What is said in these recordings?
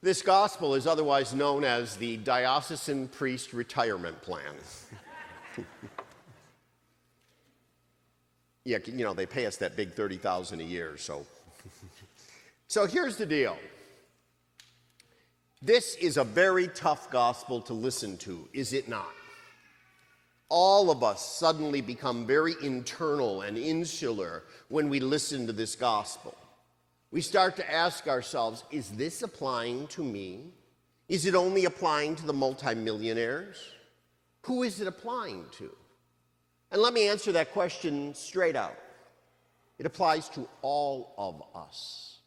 This gospel is otherwise known as the Diocesan Priest Retirement Plan. Yeah, you know, they pay us that big $30,000 a year, so. So here's the deal. This is a very tough gospel to listen to, is it not? All of us suddenly become very internal and insular when we listen to this gospel. We start to ask ourselves, is this applying to me? Is it only applying to the multimillionaires? Who is it applying to? And let me answer that question straight out. It applies to all of us.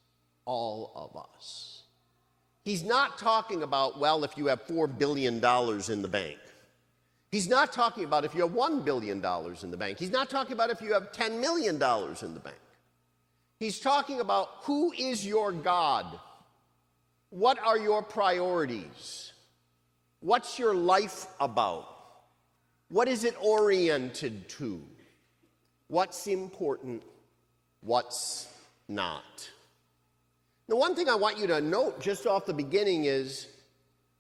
All of us. He's not talking about, well, if you have $4 billion in the bank. He's not talking about if you have $1 billion in the bank. He's not talking about if you have $10 million in the bank. He's talking about who is your God? What are your priorities? What's your life about? What is it oriented to? What's important? What's not? The one thing I want you to note just off the beginning is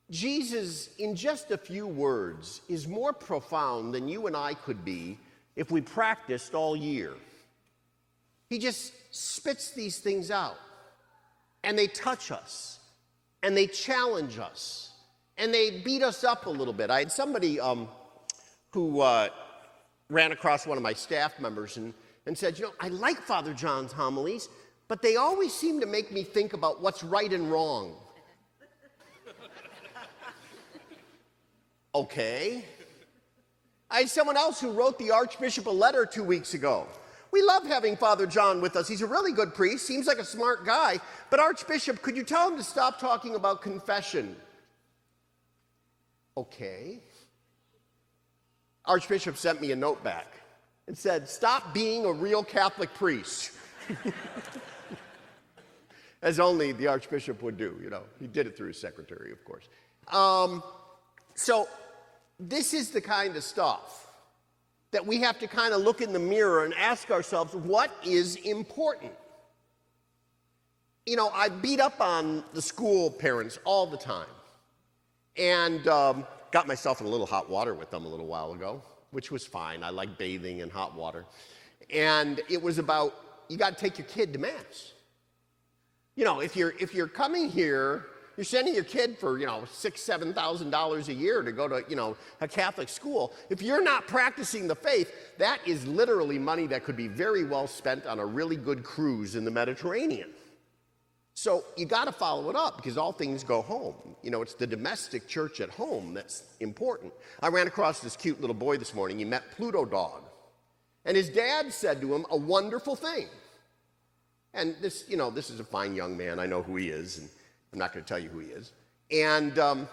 Jesus, in just a few words, is more profound than you and I could be if we practiced all year. He just spits these things out, and they touch us, and they challenge us, and they beat us up a little bit. I had somebody who ran across one of my staff members and said, you know, I like Father John's homilies, but they always seem to make me think about what's right and wrong. Okay. I had someone else who wrote the Archbishop a letter 2 weeks ago. We love having Father John with us. He's a really good priest, seems like a smart guy, but Archbishop, could you tell him to stop talking about confession? Okay. Archbishop sent me a note back and said, stop being a real Catholic priest. As only the Archbishop would do, you know. He did it through his secretary, of course. So this is the kind of stuff that we have to kind of look in the mirror and ask ourselves, what is important? You know, I beat up on the school parents all the time. And got myself in a little hot water with them a little while ago, which was fine. I like bathing in hot water. And it was about, you got to take your kid to Mass. You know, if you're coming here, you're sending your kid for, you know, $6,000, $7,000 a year to go to, you know, a Catholic school. If you're not practicing the faith, that is literally money that could be very well spent on a really good cruise in the Mediterranean. So you got to follow it up because all things go home. You know, it's the domestic church at home that's important. I ran across this cute little boy this morning. He met Pluto Dog. And his dad said to him a wonderful thing. And this, you know, this is a fine young man. I know who he is, and I'm not going to tell you who he is. And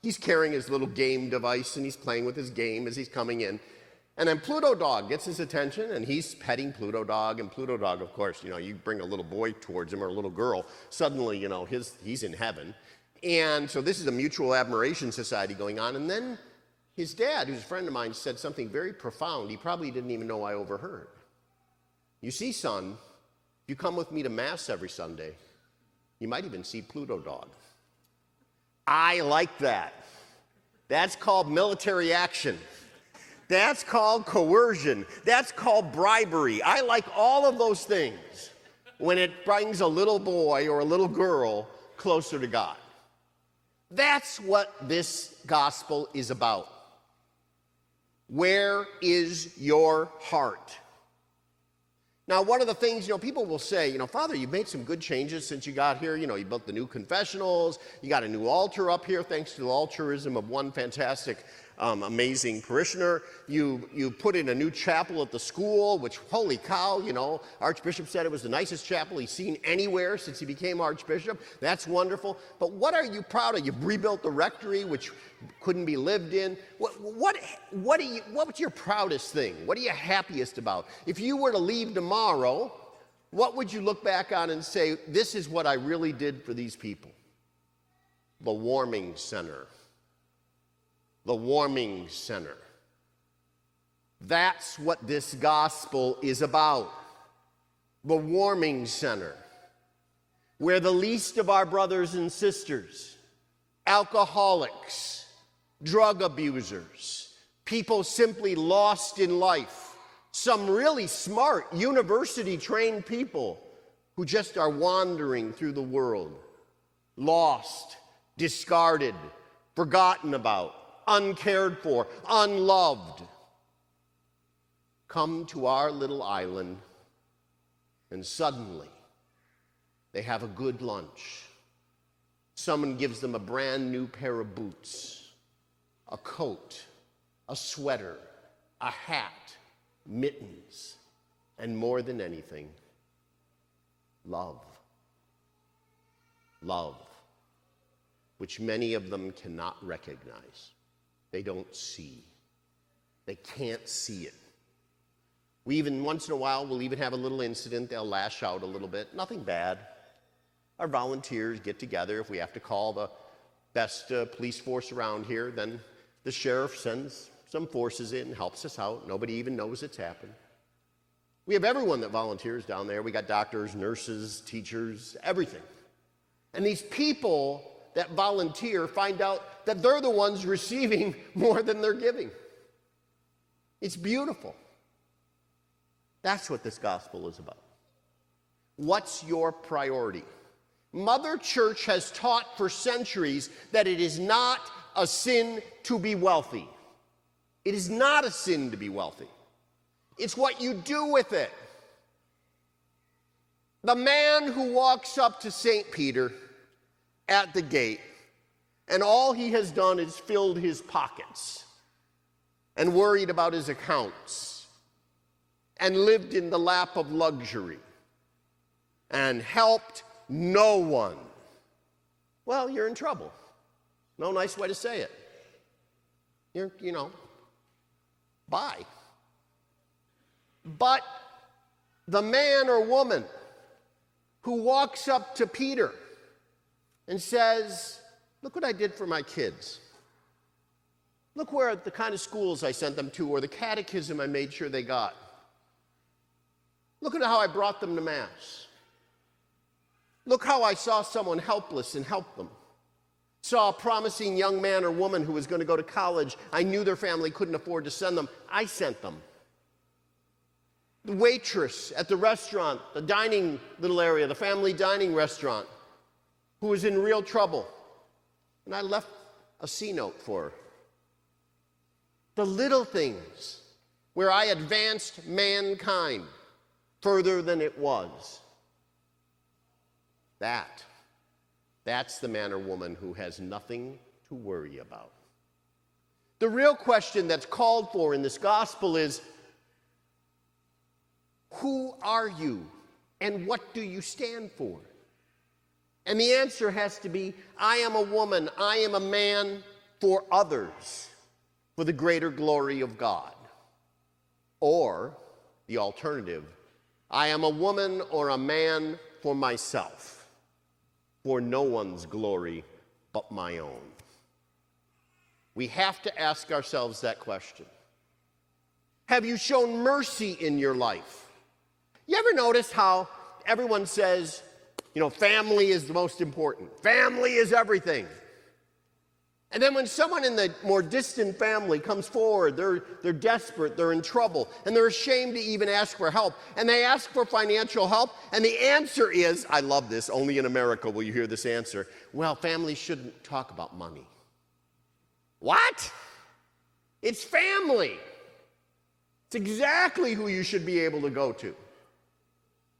he's carrying his little game device, and he's playing with his game as he's coming in. And then Pluto Dog gets his attention, and he's petting Pluto Dog. And Pluto Dog, of course, you know, you bring a little boy towards him or a little girl, suddenly, you know, he's in heaven. And so this is a mutual admiration society going on. And then his dad, who's a friend of mine, said something very profound. He probably didn't even know I overheard. You see, son, if you come with me to Mass every Sunday, you might even see Pluto Dog. I like that. That's called military action. That's called coercion. That's called bribery. I like all of those things when it brings a little boy or a little girl closer to God. That's what this gospel is about. Where is your heart? Now, one of the things, you know, people will say, you know, Father, you've made some good changes since you got here. You know, you built the new confessionals. You got a new altar up here thanks to the altruism of one fantastic, amazing parishioner. You put in a new chapel at the school, which, holy cow, you know, Archbishop said it was the nicest chapel he's seen anywhere since he became Archbishop. That's wonderful. But what are you proud of? You've rebuilt the rectory, which couldn't be lived in. What's your proudest thing? What are you happiest about? If you were to leave tomorrow, what would you look back on and say, this is what I really did for these people? The warming center. The warming center. That's what this gospel is about. The warming center. where the least of our brothers and sisters, alcoholics, drug abusers, people simply lost in life, some really smart university-trained people who just are wandering through the world, lost, discarded, forgotten about, uncared for, unloved, come to our little island, and suddenly they have a good lunch. Someone gives them a brand new pair of boots, a coat, a sweater, a hat, mittens, and more than anything, love. Love, which many of them cannot recognize. They don't see. They can't see it. We even, once in a while, we'll even have a little incident. They'll lash out a little bit. Nothing bad. Our volunteers get together. If we have to call the best police force around here, then the sheriff sends some forces in, helps us out. Nobody even knows it's happened. We have everyone that volunteers down there. We got doctors, nurses, teachers, everything. And these people that volunteer find out that they're the ones receiving more than they're giving. It's beautiful. That's what this gospel is about. What's your priority? Mother Church has taught for centuries that it is not a sin to be wealthy. It is not a sin to be wealthy. It's what you do with it. The man who walks up to St. Peter at the gate, and all he has done is filled his pockets and worried about his accounts and lived in the lap of luxury and helped no one. Well, you're in trouble. No nice way to say it. Bye. But the man or woman who walks up to Peter and says, look what I did for my kids. Look where the kind of schools I sent them to, or the catechism I made sure they got. Look at how I brought them to Mass. Look how I saw someone helpless and helped them. Saw a promising young man or woman who was going to go to college. I knew their family couldn't afford to send them. I sent them. The waitress at the restaurant, the dining little area, the family dining restaurant, who was in real trouble. And I left a C-note for her. The little things where I advanced mankind further than it was. That's the man or woman who has nothing to worry about. The real question that's called for in this gospel is, who are you and what do you stand for? And the answer has to be, I am a woman, I am a man for others, for the greater glory of God. Or, the alternative, I am a woman or a man for myself, for no one's glory but my own. We have to ask ourselves that question. Have you shown mercy in your life? You ever notice how everyone says, family is the most important. Family is everything. And then when someone in the more distant family comes forward, they're desperate, they're in trouble, and they're ashamed to even ask for help. And they ask for financial help, and the answer is, I love this, only in America will you hear this answer, well, families shouldn't talk about money. What? It's family. It's exactly who you should be able to go to.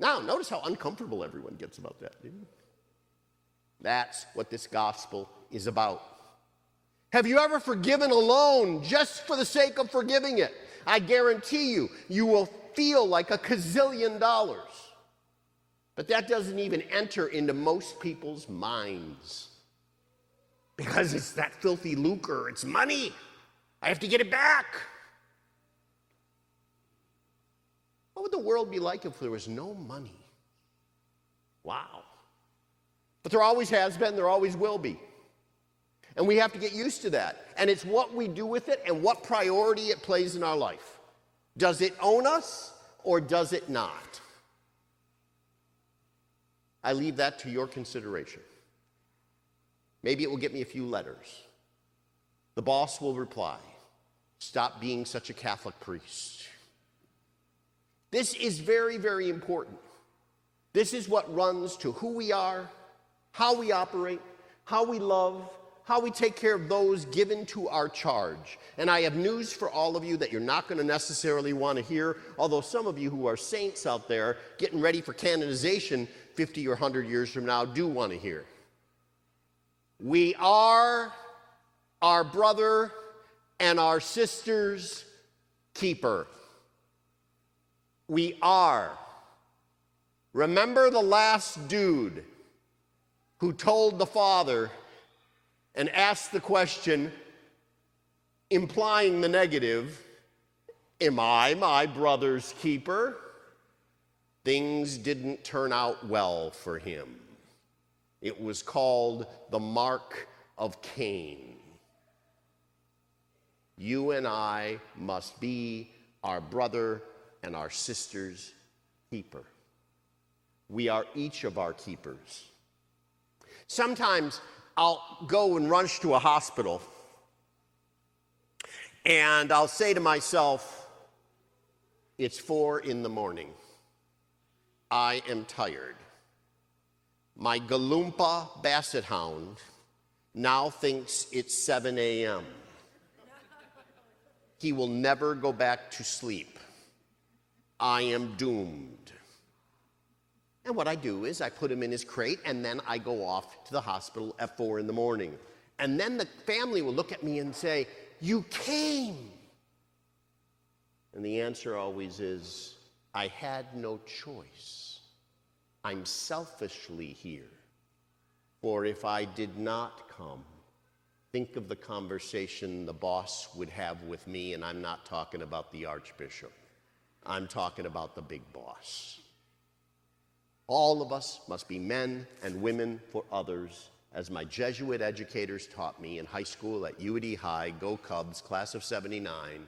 Now, notice how uncomfortable everyone gets about that. That's what this gospel is about. Have you ever forgiven a loan just for the sake of forgiving it? I guarantee you, you will feel like $1 gazillion. But that doesn't even enter into most people's minds. Because it's that filthy lucre, it's money. I have to get it back. What would the world be like if there was no money? Wow. But there always has been, there always will be. And we have to get used to that. And it's what we do with it and what priority it plays in our life. Does it own us or does it not? I leave that to your consideration. Maybe it will get me a few letters. The boss will reply, "Stop being such a Catholic priest." This is very, very important. This is what runs to who we are, how we operate, how we love, how we take care of those given to our charge. And I have news for all of you that you're not going to necessarily want to hear, although some of you who are saints out there getting ready for canonization 50 or 100 years from now do want to hear. We are our brother and our sister's keeper. We are. Remember the last dude who told the father and asked the question, implying the negative, "Am I my brother's keeper?" Things didn't turn out well for him. It was called the mark of Cain. You and I must be our brother and our sister's keeper. We are each of our keepers. Sometimes I'll go and rush to a hospital and I'll say to myself, it's 4 a.m. I am tired. My Galumpa Basset Hound now thinks it's 7 a.m. He will never go back to sleep. I am doomed. And what I do is I put him in his crate and then I go off to the hospital at 4 a.m. And then the family will look at me and say, "You came." And the answer always is, I had no choice. I'm selfishly here. For if I did not come, think of the conversation the boss would have with me, and I'm not talking about the Archbishop. I'm talking about the big boss. All of us must be men and women for others, as my Jesuit educators taught me in high school at UAD High, go Cubs, class of '79,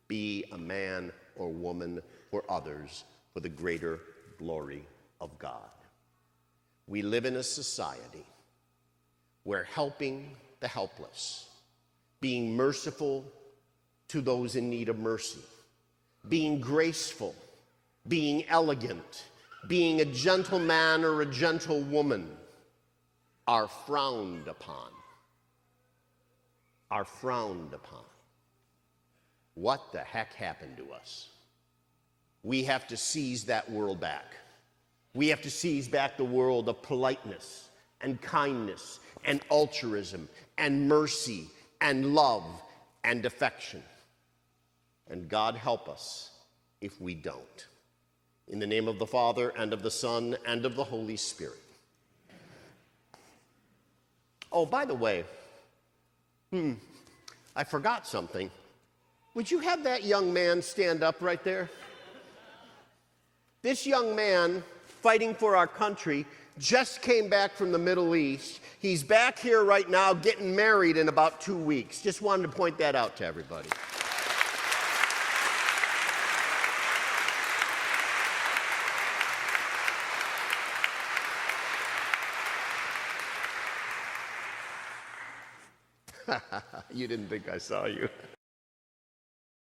be a man or woman for others for the greater glory of God. We live in a society where helping the helpless, being merciful to those in need of mercy, being graceful, being elegant, being a gentleman or a gentlewoman are frowned upon. Are frowned upon. What the heck happened to us? We have to seize that world back. We have to seize back the world of politeness and kindness and altruism and mercy and love and affection. And God help us if we don't. In the name of the Father, and of the Son, and of the Holy Spirit. Oh, by the way, I forgot something. Would you have that young man stand up right there? This young man, fighting for our country, just came back from the Middle East. He's back here right now getting married in about 2 weeks. Just wanted to point that out to everybody. You didn't think I saw you.